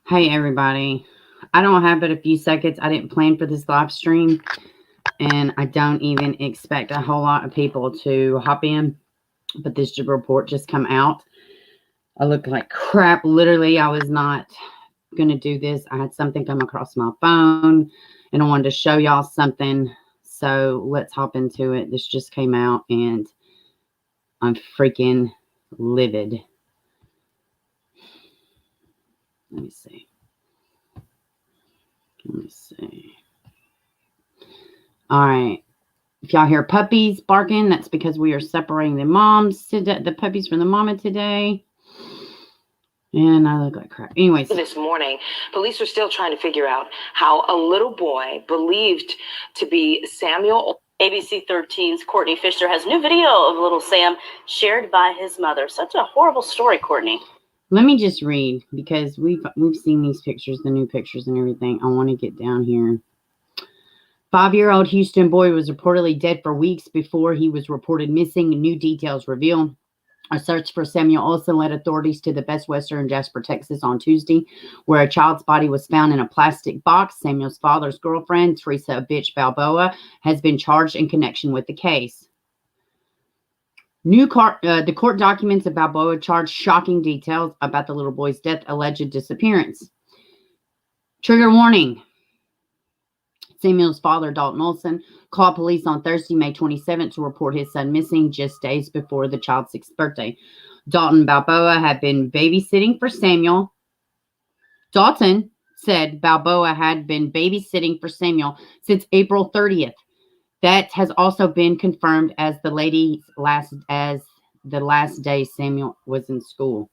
Hey everybody, I don't have but a few seconds. I didn't plan for this live stream, and I don't even expect a whole lot of people to hop in, but this report just come out. I look like crap. Literally, I was not going to do this. I had something come across my phone, and I wanted to show y'all something, so let's hop into it. This just came out, and I'm freaking livid. Let me see. All right. If y'all hear puppies barking, that's because we are separating the moms today, the puppies from the mama today. And I look like crap. Anyways. This morning, police are still trying to figure out how a little boy believed to be Samuel. ABC 13's Courtney Fisher has new video of little Sam shared by his mother. Such a horrible story, Courtney. Let me just read, because we've seen these pictures, the new pictures and everything. I want to get down here. 5-year-old Houston boy was reportedly dead for weeks before he was reported missing. New details reveal. A search for Samuel Olson led authorities to the Best Western in Jasper, Texas on Tuesday, where a child's body was found in a plastic box. Samuel's father's girlfriend, Teresa Bitch Balboa, has been charged in connection with the case. The court documents of Balboa charged shocking details about the little boy's death, alleged disappearance. Trigger warning. Samuel's father, Dalton Olson, called police on Thursday, May 27th, to report his son missing just days before the child's 6th birthday. Dalton Balboa had been babysitting for Samuel. Dalton said Balboa had been babysitting for Samuel since April 30th. That has also been confirmed as the last day Samuel was in school.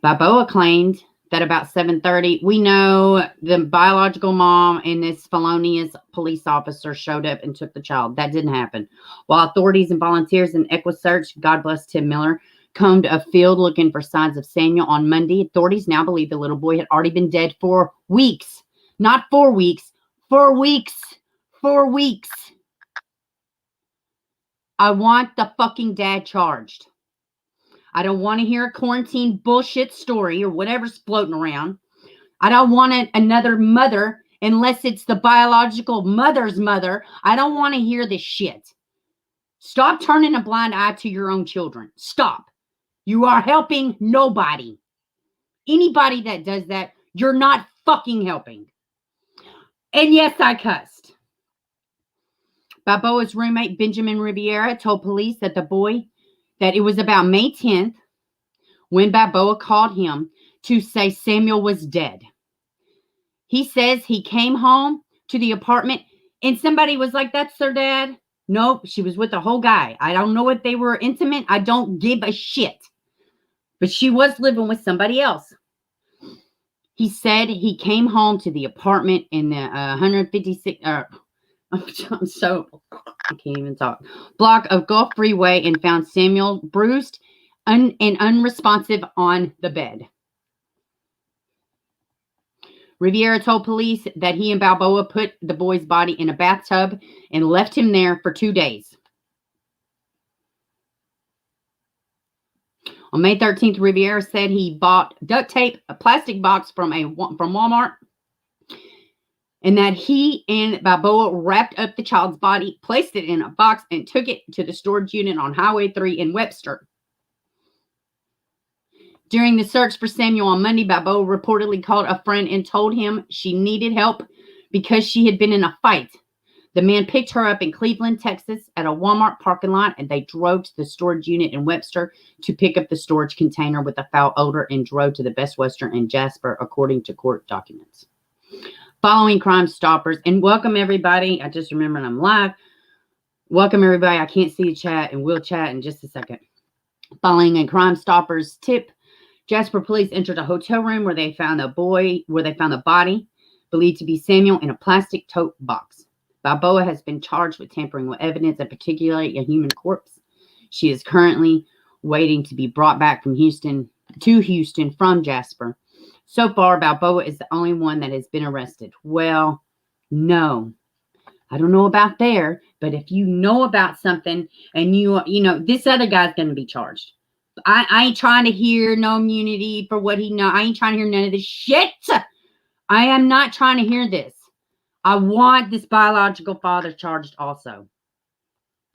Balboa claimed that about 7:30, we know the biological mom and this felonious police officer showed up and took the child. That didn't happen. While authorities and volunteers in EquiSearch, God bless Tim Miller, combed a field looking for signs of Samuel on Monday, authorities now believe the little boy had already been dead for weeks. Not 4 weeks. 4 weeks. 4 weeks. I want the fucking dad charged. I don't want to hear a quarantine bullshit story or whatever's floating around. I don't want another mother, unless it's the biological mother's mother. I don't want to hear this shit. Stop turning a blind eye to your own children. Stop. You are helping nobody. Anybody that does that, you're not fucking helping. And yes, I cussed. Balboa's roommate, Benjamin Riviera, told police that it was about May 10th when Balboa called him to say Samuel was dead. He says he came home to the apartment and somebody was like, that's their dad. Nope, she was with the whole guy. I don't know if they were intimate. I don't give a shit. But she was living with somebody else. He said he came home to the apartment in the 156... I'm so, I can't even talk. Block of Gulf Freeway and found Samuel bruised and unresponsive on the bed. Riviera told police that he and Balboa put the boy's body in a bathtub and left him there for 2 days. On May 13th, Riviera said he bought duct tape, a plastic box from Walmart, and that he and Balboa wrapped up the child's body, placed it in a box, and took it to the storage unit on Highway 3 in Webster. During the search for Samuel on Monday, Balboa reportedly called a friend and told him she needed help because she had been in a fight. The man picked her up in Cleveland, Texas at a Walmart parking lot, and they drove to the storage unit in Webster to pick up the storage container with a foul odor and drove to the Best Western in Jasper, according to court documents. Following Crime Stoppers, and welcome everybody. I just remembered I'm live. Welcome everybody. I can't see the chat, and we'll chat in just a second. Following a Crime Stoppers tip, Jasper police entered a hotel room where they found a body believed to be Samuel in a plastic tote box. Balboa has been charged with tampering with evidence, and particularly a human corpse. She is currently waiting to be brought back from Houston from Jasper. So far, Balboa is the only one that has been arrested. Well, no. I don't know about there, but if you know about something and you know, this other guy's going to be charged. I ain't trying to hear no immunity for what he know. I ain't trying to hear none of this shit. I am not trying to hear this. I want this biological father charged also.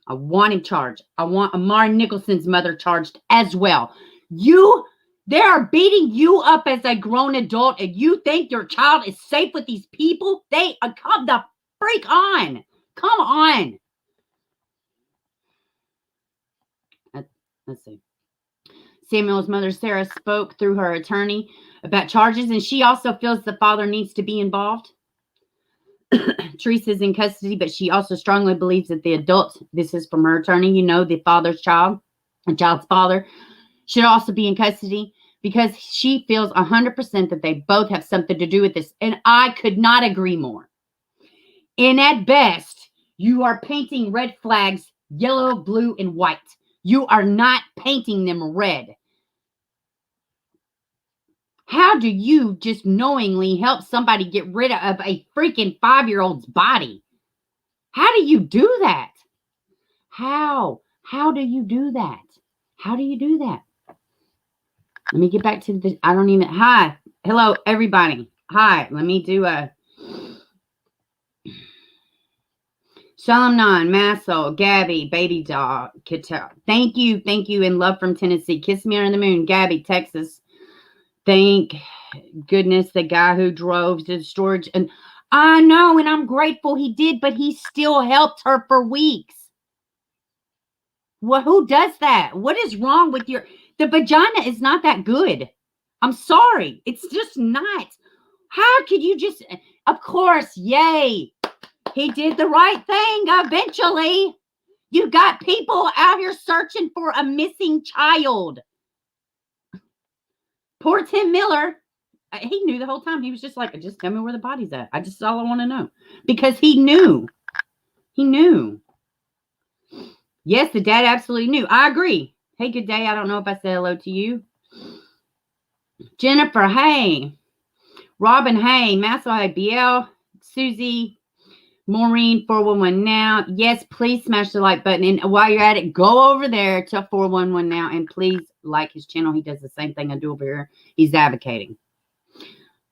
I want him charged. I want Amari Nicholson's mother charged as well. They are beating you up as a grown adult, and you think your child is safe with these people? They come the freak on. Come on. Let's see. Samuel's mother, Sarah, spoke through her attorney about charges, and she also feels the father needs to be involved. Teresa's in custody, but she also strongly believes that the adult, this is from her attorney, the father's child, the child's father, should also be in custody because she feels 100% that they both have something to do with this. And I could not agree more. And at best, you are painting red flags yellow, blue, and white. You are not painting them red. How do you just knowingly help somebody get rid of a freaking 5-year-old's body? How do you do that? How? How do you do that? How do you do that? Let me get back to the, hi. Hello, everybody. Hi. Let me do a Shalom, Massel, Gabby, Baby Dog, Kittel. Thank you, and love from Tennessee. Kiss me under the moon, Gabby, Texas. Thank goodness the guy who drove to the storage. And I know, and I'm grateful he did, but he still helped her for weeks. Well, who does that? What is wrong with the vagina is not that good. I'm sorry. It's just not. How could you just, of course, yay. He did the right thing eventually. You got people out here searching for a missing child. Poor Tim Miller. He knew the whole time. He was just like, just tell me where the body's at. That's all I want to know. Because he knew. He knew. Yes, the dad absolutely knew. I agree. Hey, good day. I don't know if I said hello to you. Jennifer, hey. Robin, hey. Massel, hey. BL, Susie, Maureen, 411 now. Yes, please smash the like button. And while you're at it, go over there to 411 now and please like his channel. He does the same thing I do over here. He's advocating.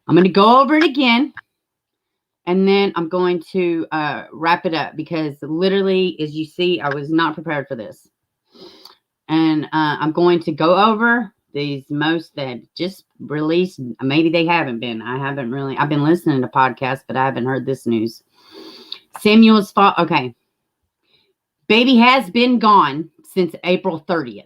I'm going to go over it again. And then I'm going to wrap it up because literally, as you see, I was not prepared for this. And I'm going to go over these most that just released. Maybe they haven't been. I've been listening to podcasts, but I haven't heard this news. Samuel's fault. Okay. Baby has been gone since April 30th.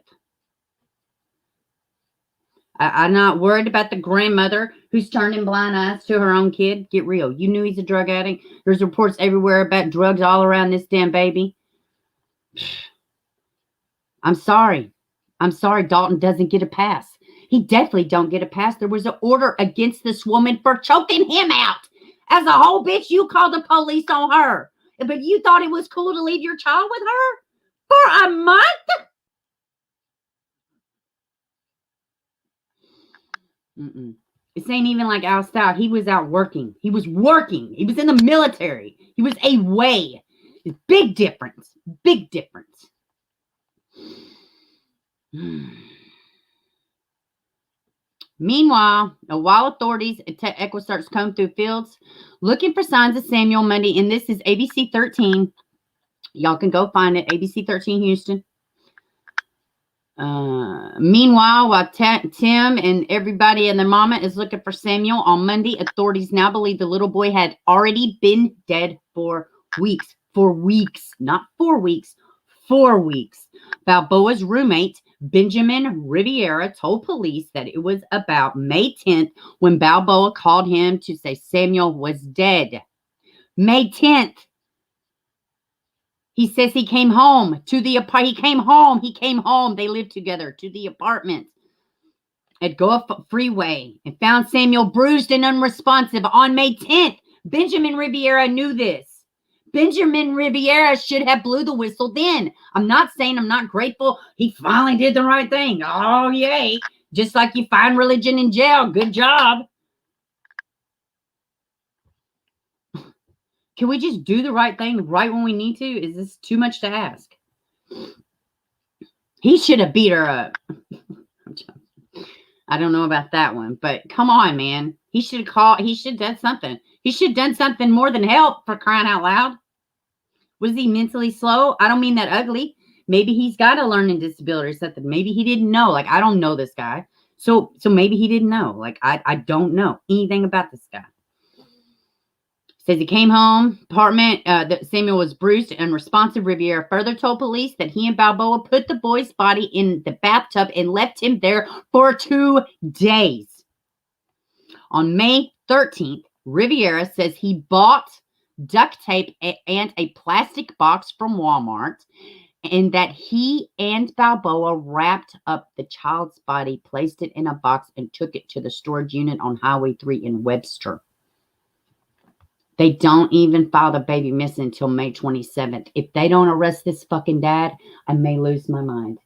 I'm not worried about the grandmother who's turning blind eyes to her own kid. Get real. You knew he's a drug addict. There's reports everywhere about drugs all around this damn baby. I'm sorry. Dalton doesn't get a pass. He definitely don't get a pass. There was an order against this woman for choking him out. As a whole bitch, you called the police on her. But you thought it was cool to leave your child with her for a month? This ain't even like Al Stout. He was out working. He was working. He was in the military. He was away. Big difference. Big difference. Meanwhile, while authorities at EchoStarts comb through fields looking for signs of Samuel Monday, and this is ABC 13. Y'all can go find it. ABC 13 Houston. Meanwhile, while Tim and everybody and their mama is looking for Samuel on Monday, authorities now believe the little boy had already been dead for weeks. For weeks. Not 4 weeks. 4 weeks. Balboa's roommate, Benjamin Riviera, told police that it was about May 10th when Balboa called him to say Samuel was dead. May 10th. He says he came home to the apartment. He came home. They lived together to the apartment at Goa Freeway and found Samuel bruised and unresponsive on May 10th. Benjamin Riviera knew this. Benjamin Riviera should have blew the whistle then. I'm not saying I'm not grateful. He finally did the right thing. Oh, yay. Just like you find religion in jail. Good job. Can we just do the right thing right when we need to? Is this too much to ask? He should have beat her up. I don't know about that one, but come on, man. He should have done something. He should have done something more than help, for crying out loud. Was he mentally slow? I don't mean that ugly. Maybe he's got a learning disability or something. Maybe he didn't know. Like, I don't know this guy. So maybe he didn't know. Like, I don't know anything about this guy. Says he came home, apartment, that Samuel was bruised and unresponsive. Riviera further told police that he and Balboa put the boy's body in the bathtub and left him there for 2 days. On May 13th, Riviera says he bought duct tape and a plastic box from Walmart, and that he and Balboa wrapped up the child's body, placed it in a box, and took it to the storage unit on Highway 3 in Webster. They don't even file the baby missing until May 27th. If they don't arrest this fucking dad, I may lose my mind.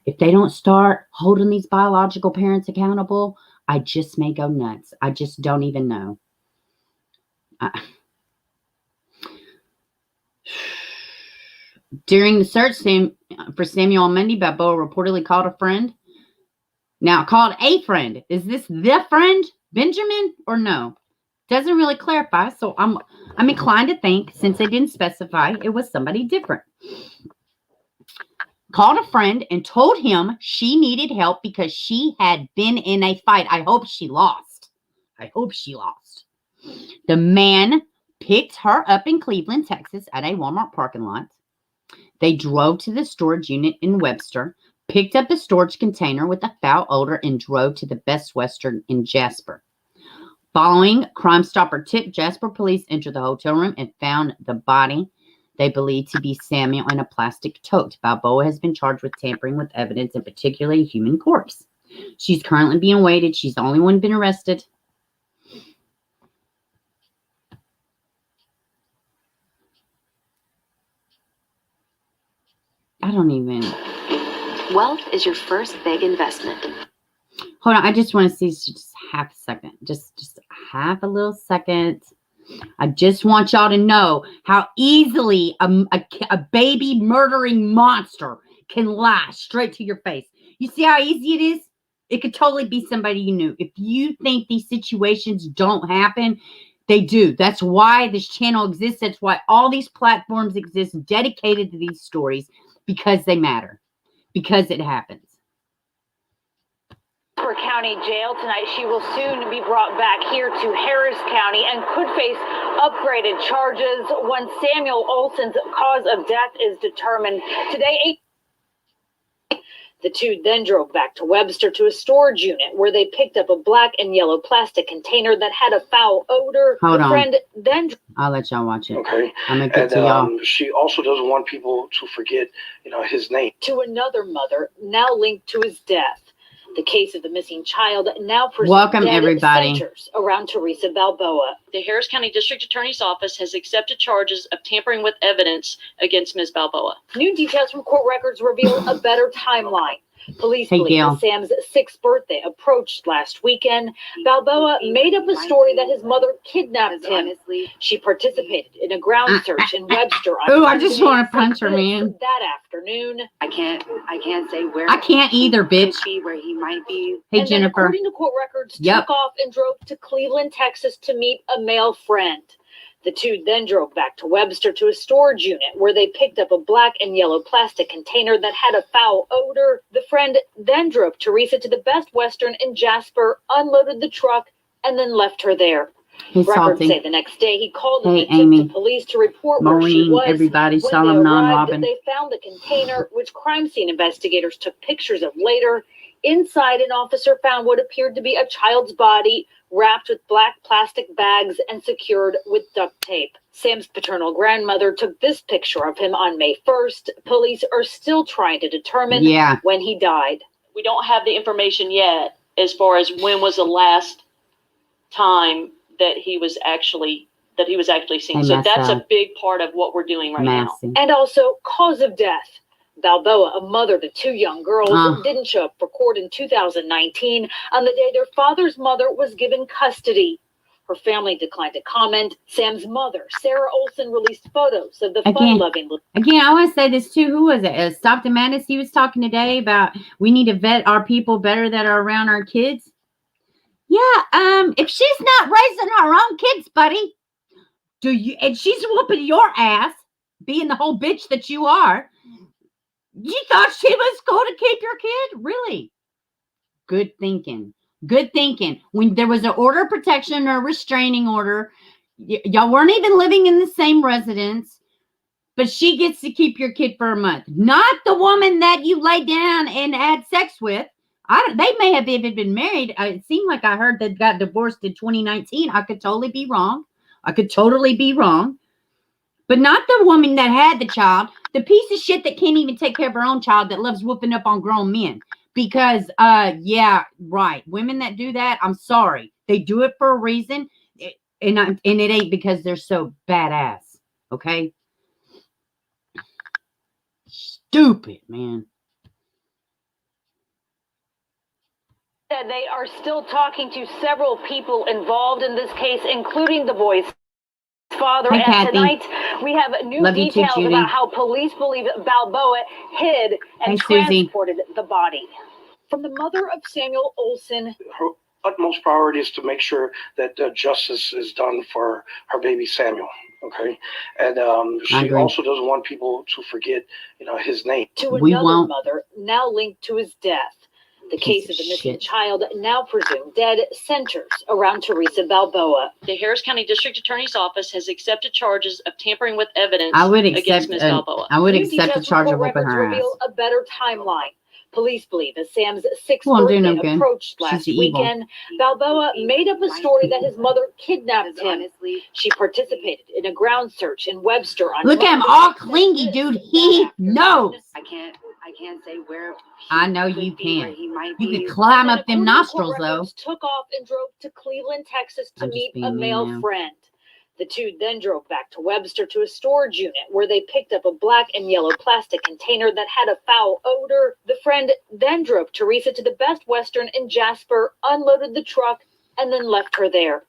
If they don't start holding these biological parents accountable, I just may go nuts. I just don't even know. During the search for Samuel on Monday, Balboa reportedly called a friend. Now, called a friend. Is this the friend, Benjamin, or no? Doesn't really clarify, so I'm inclined to think, since they didn't specify, it was somebody different. Called a friend and told him she needed help because she had been in a fight. I hope she lost. The man picked her up in Cleveland, Texas at a Walmart parking lot. They drove to the storage unit in Webster, picked up a storage container with a foul odor, and drove to the Best Western in Jasper. Following Crime Stopper tip, Jasper police entered the hotel room and found the body they believe to be Samuel in a plastic tote. Balboa has been charged with tampering with evidence, and particularly a human corpse. She's currently being waited. She's the only one been arrested. I don't even. Wealth is your first big investment. Hold on, I just want to see just half a second. Just half a little second. I just want y'all to know how easily a baby murdering monster can lie straight to your face. You see how easy it is? It could totally be somebody you knew. If you think these situations don't happen, they do. That's why this channel exists. That's why all these platforms exist dedicated to these stories, because they matter, because it happens. County Jail tonight. She will soon be brought back here to Harris County and could face upgraded charges once Samuel Olson's cause of death is determined. Today, the two then drove back to Webster to a storage unit where they picked up a black and yellow plastic container that had a foul odor. Hold on. Friend then I'll let y'all watch it. Okay. I'm gonna get to y'all. She also doesn't want people to forget, his name. to another mother now linked to his death. The case of the missing child now presents Welcome, dead everybody. centers around Teresa Balboa. The Harris County District Attorney's Office has accepted charges of tampering with evidence against Ms. Balboa. New details from court records reveal a better timeline. Police Hey, believe Gail. that Sam's 6th birthday approached last weekend. Balboa made up a story that his mother kidnapped him. She participated in a ground search in Webster on Ooh, I just Sunday. want to punch her, man. That afternoon. I can't say where I can't either, bitch. he where he might be. Hey, And then, Jennifer. according to court records, Yep. took off and drove to Cleveland, Texas to meet a male friend. The two then drove back to Webster to a storage unit where they picked up a black and yellow plastic container that had a foul odor. The friend then drove Teresa to the Best Western in Jasper, unloaded the truck, and then left her there. He's Records say salty. the next day he called Hey, and Amy. took to police to report where she Maureen, was. everybody, When they Solemn Non arrived, Robin. they found the container, which crime scene investigators took pictures of later. Inside, an officer found what appeared to be a child's body, wrapped with black plastic bags and secured with duct tape. Sam's paternal grandmother took this picture of him on May 1st. Police are still trying to determine Yeah. when he died. We don't have the information yet as far as when was the last time that he was actually seen. Hey, So that's Marcel. a big part of what we're doing right now. Massey. And also, cause of death. Balboa, a mother to two young girls, didn't show up for court in 2019 on the day their father's mother was given custody. Her family declined to comment. Sam's mother, Sarah Olson, released photos of the fun-loving little... Again, I want to say this too. Who was it? Stockton Madness. He was talking today about we need to vet our people better that are around our kids. Yeah, if she's not raising her own kids, buddy, and she's whooping your ass, being the whole bitch that you are, you thought she was going to keep your kid? Really? Good thinking. Good thinking. When there was an order of protection or a restraining order, y'all weren't even living in the same residence, but she gets to keep your kid for a month. Not the woman that you laid down and had sex with. They may have even been married. It seemed like I heard they got divorced in 2019. I could totally be wrong. But not the woman that had the child. The piece of shit that can't even take care of her own child that loves whooping up on grown men. Because, yeah, right. Women that do that, I'm sorry. They do it for a reason. And it ain't because they're so badass. Okay? Stupid, man. Said they are still talking to several people involved in this case, including the boy's father. Hey, and Kathy. Tonight, we have new Love you too, details Judy. about how police believe Balboa hid and Hey, Susie. transported the body. From the mother of Samuel Olson. Her utmost priority is to make sure that justice is done for her baby Samuel. Okay, and she also doesn't want people to forget, his name. To We another won't. mother, now linked to his death. The case of the missing child, now presumed dead, centers around Teresa Balboa. The Harris County District Attorney's Office has accepted charges of tampering with evidence I would against accept. Ms. Balboa. I would New accept a details charge from of court whooping records her ass. reveal a better timeline. Police believe as Sam's sixth Won't do birthday no good. approached She's last evil. weekend, Balboa made up a story that his mother kidnapped him. Honestly, She participated in a ground search in Webster on Look at him Monday. all clingy, dude. He knows. I can't say where. I know could you be, where can. he might You be. could climb Then, up them according to nostrils, court though. records, took off and drove to Cleveland, Texas to I'm just meet being a mean male now. friend. The two then drove back to Webster to a storage unit where they picked up a black and yellow plastic container that had a foul odor. The friend then drove Teresa to the Best Western in Jasper, unloaded the truck, and then left her there.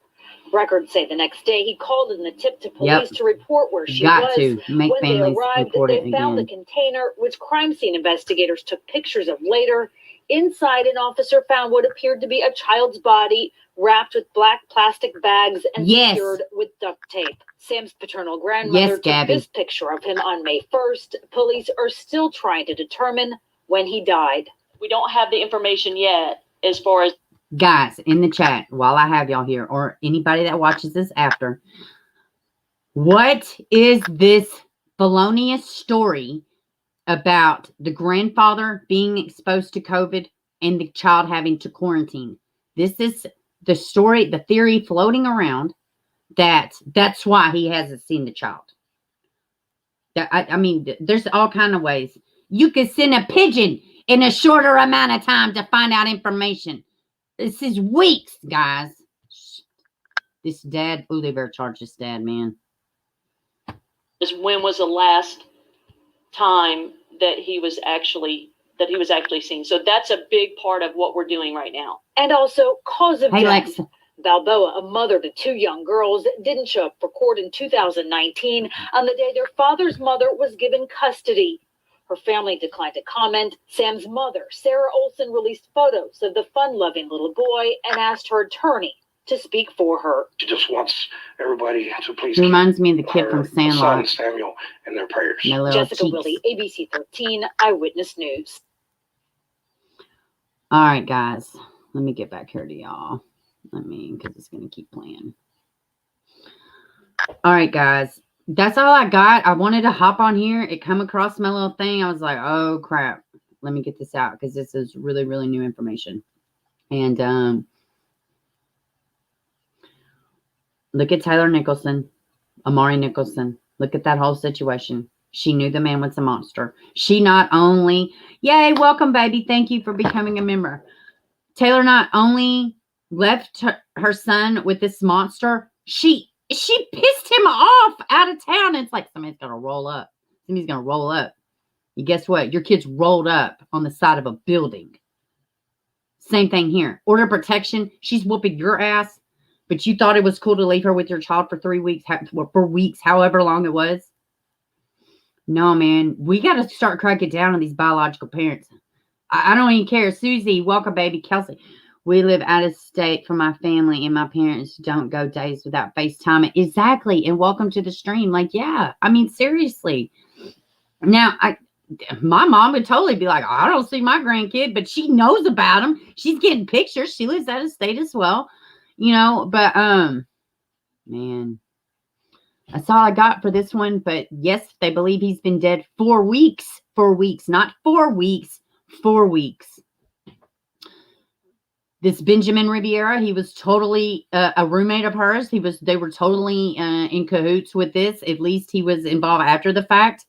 Records say the next day he called in the tip to police to report where she Got was. to make When they families arrived, report they it found the again. container, which crime scene investigators took pictures of later. Inside, an officer found what appeared to be a child's body, wrapped with black plastic bags and secured with duct tape. Sam's paternal grandmother took Gabby. this picture of him on May 1st. Police are still trying to determine when he died. We don't have the information yet as far as Guys, in the chat, while I have y'all here, or anybody that watches this after, what is this felonious story about the grandfather being exposed to COVID and the child having to quarantine? This is the story, the theory floating around that's why he hasn't seen the child. I mean, there's all kind of ways. You could send a pigeon in a shorter amount of time to find out information. This is weeks, guys. This dad, they better charge this dad, man. when was the last time that he was actually seen. So that's a big part of what we're doing right now. And also cause of Hey, death. Lex. Balboa, a mother to two young girls, didn't show up for court in 2019 on the day their father's mother was given custody. Her family declined to comment. Sam's mother, Sarah Olson, released photos of the fun-loving little boy and asked her attorney to speak for her. She just wants everybody to please It reminds me of the keep kid from her Sandlot. son Samuel in their prayers. My little Jessica cheeks. Willie, ABC 13, Eyewitness News. All right, guys. Let me get back here to y'all. Because it's going to keep playing. All right, guys. That's all I got. I wanted to hop on here. It come across my little thing. I was like, oh, crap. Let me get this out because this is really, really new information. And look at Tyler Nicholson, Amari Nicholson. Look at that whole situation. She knew the man was a monster. She not only, yay, welcome, baby. Thank you for becoming a member. Taylor not only left her son with this monster, she pissed him off out of town. It's like somebody's going to roll up. Somebody's going to roll up. And guess what? Your kid's rolled up on the side of a building. Same thing here. Order of protection. She's whooping your ass. But you thought it was cool to leave her with your child for 3 weeks, for weeks, however long it was. No, man, we got to start cracking down on these biological parents. I don't even care. Susie, welcome, baby. Kelsey, we live out of state for my family, and my parents don't go days without FaceTime. Exactly. And welcome to the stream. Like, yeah, I mean, seriously. Now, my mom would totally be like, I don't see my grandkid, but she knows about him. She's getting pictures. She lives out of state as well, but, man, that's all I got for this one. But yes, they believe he's been dead 4 weeks, not 4 weeks, 4 weeks. This Benjamin Riviera, he was totally a roommate of hers. They were totally in cahoots with this. At least he was involved after the fact.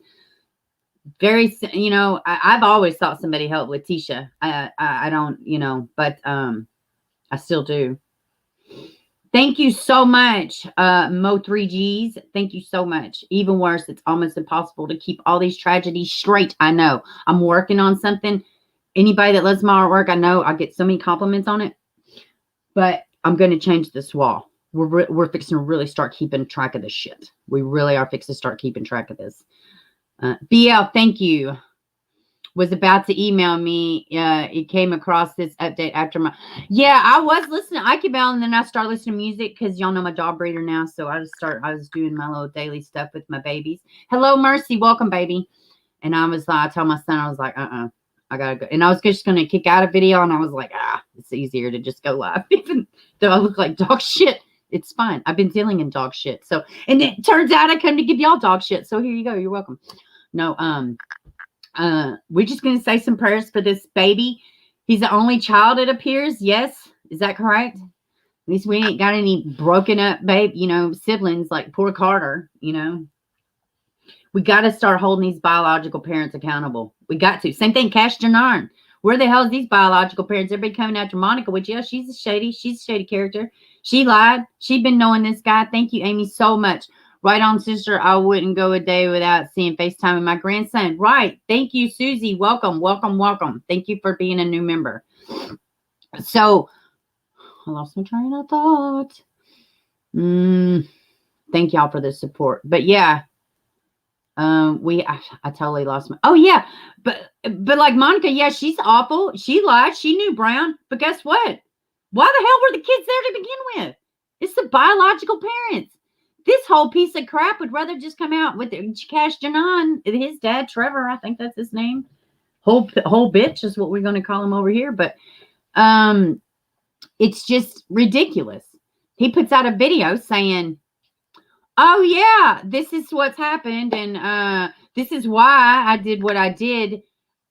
Very, I've always thought somebody helped Letitia. I don't, but I still do. Thank you so much, Mo3Gs. Thank you so much. Even worse, it's almost impossible to keep all these tragedies straight. I know. I'm working on something. Anybody that loves my artwork, I know I get so many compliments on it. But I'm going to change this wall. We're fixing to really start keeping track of this shit. We really are fixing to start keeping track of this. BL, thank you. Was about to email me. It came across this update after yeah, I was listening to Ike Bell, and then I started listening to music because y'all know my dog breeder now. So I was doing my little daily stuff with my babies. Hello, Mercy. Welcome, baby. And I told my son, I was like, I gotta go. And I was just going to kick out a video, and I was like, it's easier to just go live. Even though I look like dog shit, it's fine. I've been dealing in dog shit. So, and it turns out I come to give y'all dog shit. So here you go. You're welcome. No, we're just going to say some prayers for this baby. He's the only child, it appears. Yes. Is that correct? At least we ain't got any broken up siblings like poor Carter, We got to start holding these biological parents accountable. We got to. Same thing, Cash Janarn. Where the hell is these biological parents? Everybody coming after Monica, which, yeah, she's a shady character. She lied. She'd been knowing this guy. Thank you, Amy, so much. Right on, sister. I wouldn't go a day without seeing FaceTime with my grandson. Right. Thank you, Susie. Welcome, welcome, welcome. Thank you for being a new member. So, I lost my train of thought. Thank y'all for the support. But yeah, I totally lost my. Oh yeah, but like Monica, yeah, she's awful. She lied. She knew Brown. But guess what? Why the hell were the kids there to begin with? It's the biological parents. This whole piece of crap would rather just come out with Cash Janan, his dad, Trevor, I think that's his name. Whole bitch is what we're going to call him over here. But it's just ridiculous. He puts out a video saying, oh, yeah, this is what's happened. And this is why I did what I did.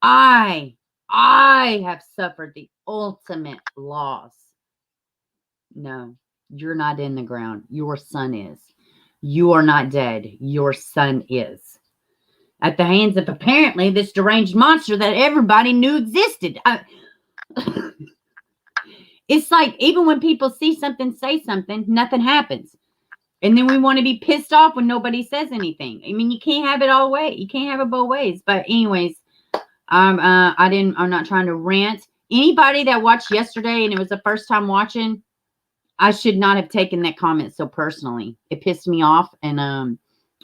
I have suffered the ultimate loss. No, you're not in the ground. Your son is. You are not dead. Your son is. At the hands of apparently this deranged monster that everybody knew existed. It's like even when people see something, say something, nothing happens. And then we want to be pissed off when nobody says anything. I mean, you can't have it all way. You can't have it both ways. But anyways, I'm not trying to rant. Anybody that watched yesterday and it was the first time watching, I should not have taken that comment so personally. It pissed me off, and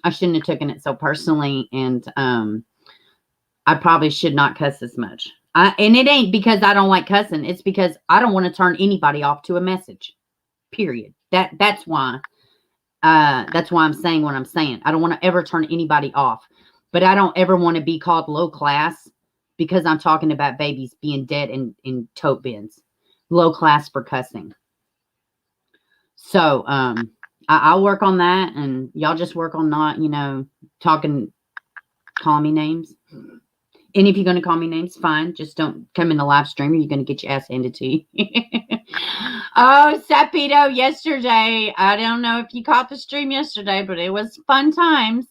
I shouldn't have taken it so personally. And I probably should not cuss as much. And it ain't because I don't like cussing. It's because I don't want to turn anybody off to a message. Period. That's why. That's why I'm saying what I'm saying. I don't want to ever turn anybody off, but I don't ever want to be called low class because I'm talking about babies being dead in tote bins. Low class for cussing. So, I'll work on that, and y'all just work on not, calling me names. And if you're going to call me names, fine. Just don't come in the live stream or you're going to get your ass handed to you. Oh, Sapito, yesterday. I don't know if you caught the stream yesterday, but it was fun times.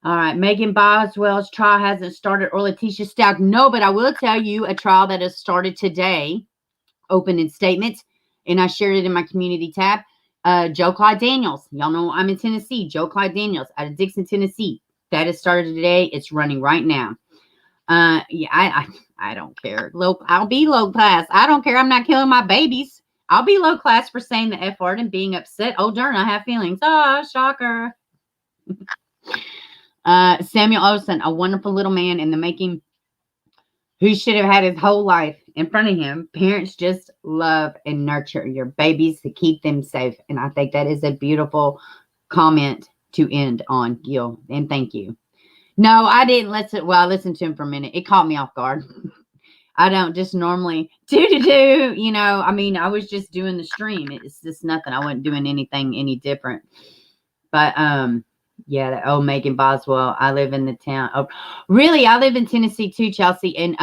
All right. Megan Boswell's trial hasn't started, or Letitia Stout. No, but I will tell you a trial that has started today. Open in statements. And I shared it in my community tab. Joe Clyde Daniels. Y'all know I'm in Tennessee. Joe Clyde Daniels out of Dixon, Tennessee. That has started today. It's running right now. Yeah, I don't care. I'll be low class. I don't care. I'm not killing my babies. I'll be low class for saying the F word and being upset. Oh, darn, I have feelings. Oh, shocker. Samuel Olson, a wonderful little man in the making who should have had his whole life in front of him. Parents just love and nurture your babies to keep them safe. And I think that is a beautiful comment to end on, Gil. And thank you. No, I didn't listen. Well, I listened to him for a minute. It caught me off guard. I don't just normally do. You know, I mean, I was just doing the stream. It's just nothing. I wasn't doing anything any different. But yeah, the old Megan Boswell. I live in the town. Oh, really? I live in Tennessee too, Chelsea. And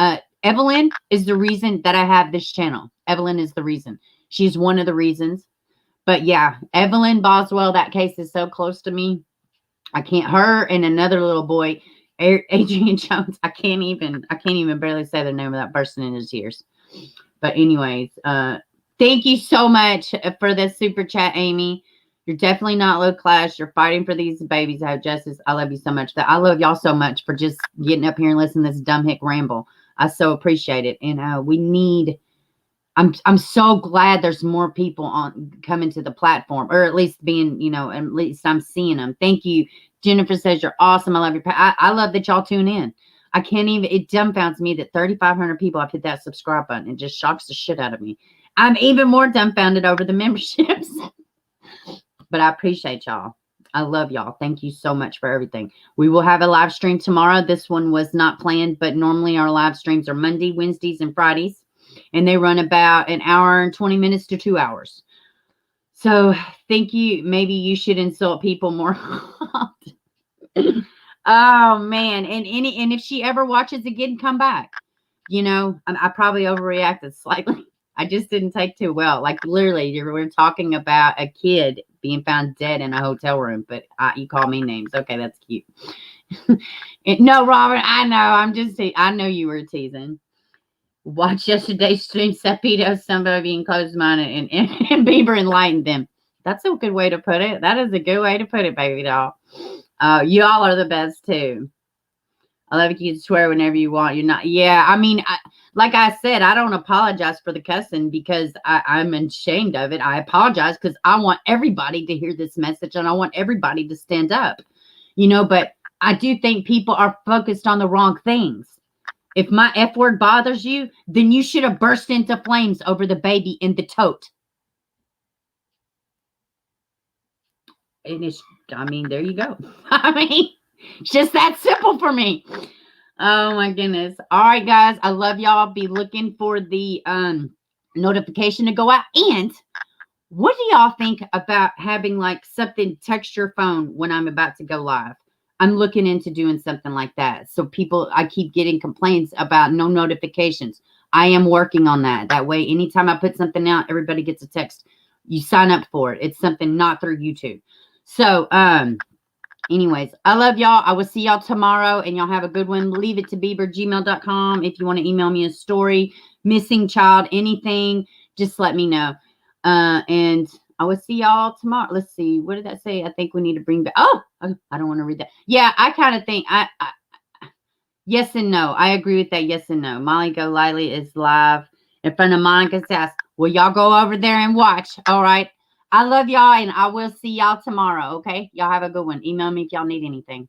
Evelyn is the reason that I have this channel. Evelyn is the reason. She's one of the reasons. But yeah, Evelyn Boswell, that case is so close to me. I can't, her and another little boy, Adrian Jones. I can't even barely say the name of that person in his tears. But anyways, thank you so much for the super chat, Amy. You're definitely not low class. You're fighting for these babies to have justice. I love you so much. I love y'all so much for just getting up here and listening to this dumb hick ramble. I so appreciate it. And we need, I'm so glad there's more people on coming to the platform, or at least being, you know, at least I'm seeing them. Thank you. Jennifer says you're awesome. I love your, I love that y'all tune in. I can't even, it dumbfounds me that 3,500 people have hit that subscribe button. It just shocks the shit out of me. I'm even more dumbfounded over the memberships. But I appreciate y'all. I love y'all. Thank you so much for everything. We will have a live stream tomorrow. This one was not planned, but normally our live streams are Monday, Wednesdays, and Fridays. And they run about an hour and 20 minutes to 2 hours. So thank you. Maybe you should insult people more. Oh man. And if she ever watches again, come back. You know, I probably overreacted slightly. I just didn't take too well. Like literally, we're talking about a kid being found dead in a hotel room, but you call me names. Okay, that's cute. No, Robert, I know. I know you were teasing. Watch yesterday's stream, Sepito, somebody being closed-minded, and Bieber enlightened them. That's a good way to put it. That is a good way to put it, baby doll. Y'all are the best, too. I love you to swear whenever you want. You're not. Yeah, I mean, like I said, I don't apologize for the cussing because I'm ashamed of it. I apologize because I want everybody to hear this message and I want everybody to stand up. You know, but I do think people are focused on the wrong things. If my F word bothers you, then you should have burst into flames over the baby in the tote. And it's, I mean, there you go. I mean, it's just that simple for me. Oh my goodness. All right, guys. I love y'all. Be looking for the notification to go out. And what do y'all think about having like something text your phone when I'm about to go live? I'm looking into doing something like that. So people, I keep getting complaints about no notifications. I am working on that. That way, anytime I put something out, everybody gets a text. You sign up for it. It's something not through YouTube. So, anyways, I love y'all. I will see y'all tomorrow, and y'all have a good one. Leave it to bieber@gmail.com. If you want to email me a story, missing child, anything, just let me know. And I will see y'all tomorrow. Let's see. What did that say? I think we need to bring back. Oh, I don't want to read that. Yeah, I kind of think yes and no. I agree with that. Yes and no. Molly Go Lively is live in front of Monica's house. Well, y'all go over there and watch. All right. I love y'all, and I will see y'all tomorrow. Okay. Y'all have a good one. Email me if y'all need anything.